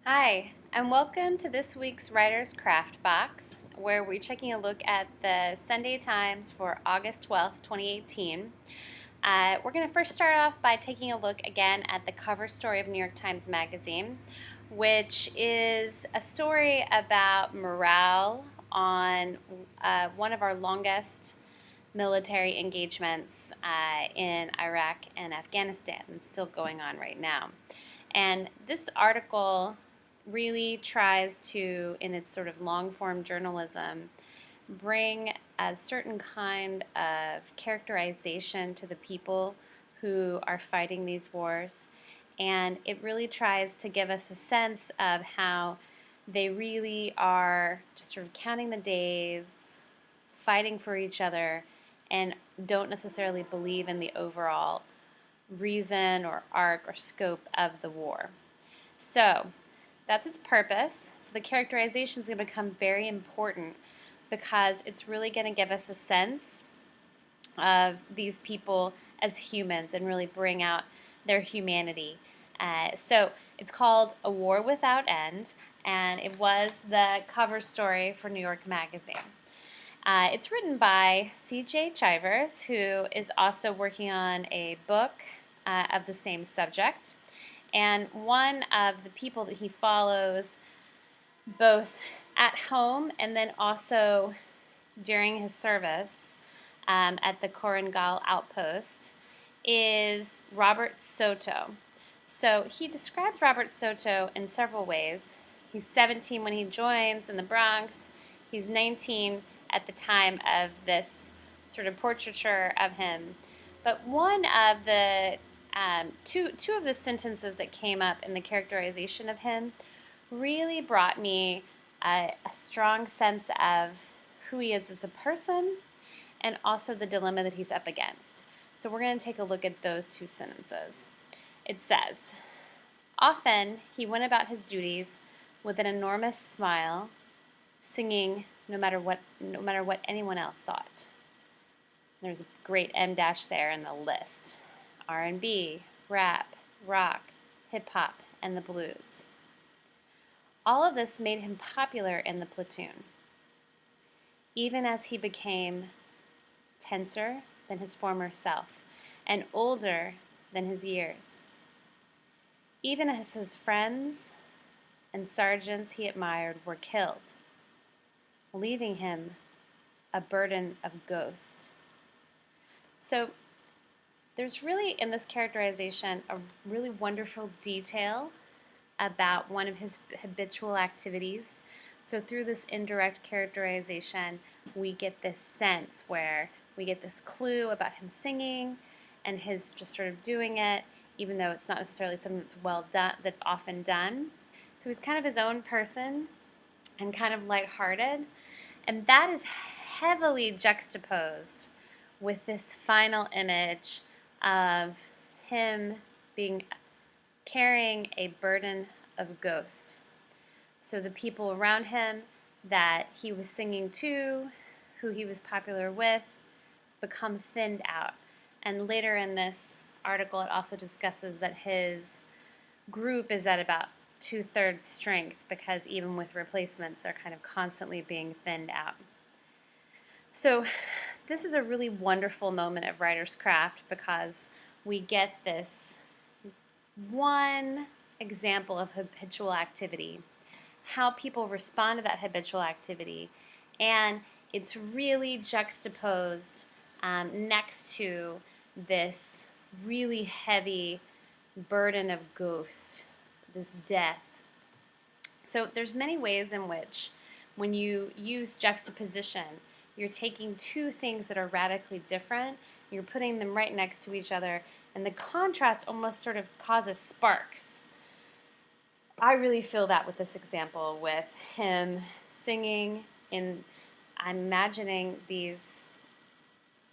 Hi, and welcome to this week's Writer's Craft Box, where we're taking a look at the Sunday Times for August 12th, 2018. We're going to first start off by taking a look again at the cover story of New York Times Magazine, which is a story about morale on one of our longest military engagements in Iraq and Afghanistan, and still going on right now. And this article really tries to, in its sort of long-form journalism, bring a certain kind of characterization to the people who are fighting these wars. And it really tries to give us a sense of how they really are just sort of counting the days, fighting for each other, and don't necessarily believe in the overall reason or arc or scope of the war. So that's its purpose. So the characterization is going to become very important because it's really going to give us a sense of these people as humans and really bring out their humanity. So it's called A War Without End, and it was the cover story for New York Magazine. It's written by C.J. Chivers, who is also working on a book of the same subject. And one of the people that he follows both at home and then also during his service at the Korengal outpost is Robert Soto. So he describes Robert Soto in several ways. He's 17 when he joins in the Bronx. He's 19 at the time of this sort of portraiture of him. But one of the two of the sentences that came up in the characterization of him really brought me a strong sense of who he is as a person and also the dilemma that he's up against. So we're going to take a look at those two sentences. It says, "Often he went about his duties with an enormous smile, singing no matter what anyone else thought." There's a great M dash there in the list. R&B, rap, rock, hip-hop, and the blues. All of this made him popular in the platoon, even as he became tenser than his former self and older than his years. Even as his friends and sergeants he admired were killed, leaving him a burden of ghost. So there's really, in this characterization, a really wonderful detail about one of his habitual activities. So through this indirect characterization, we get this sense where we get this clue about him singing and his just sort of doing it, even though it's not necessarily something that's well done, that's often done. So he's kind of his own person and kind of lighthearted. And that is heavily juxtaposed with this final image of him carrying a burden of ghosts. So the people around him that he was singing to, who he was popular with, become thinned out. And later in this article, it also discusses that his group is at about 2/3 strength because even with replacements, they're kind of constantly being thinned out. So this is a really wonderful moment of writer's craft because we get this one example of habitual activity, how people respond to that habitual activity, and it's really juxtaposed next to this really heavy burden of ghost, this death. So there's many ways in which when you use juxtaposition, you're taking two things that are radically different, you're putting them right next to each other, and the contrast almost sort of causes sparks. I really feel that with this example, with him singing I'm imagining these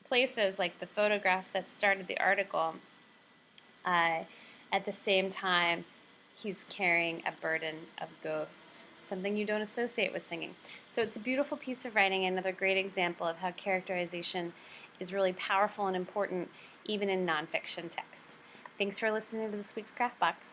places like the photograph that started the article. At the same time, he's carrying a burden of ghost, something you don't associate with singing. So it's a beautiful piece of writing, another great example of how characterization is really powerful and important even in nonfiction text. Thanks for listening to this week's Craft Box.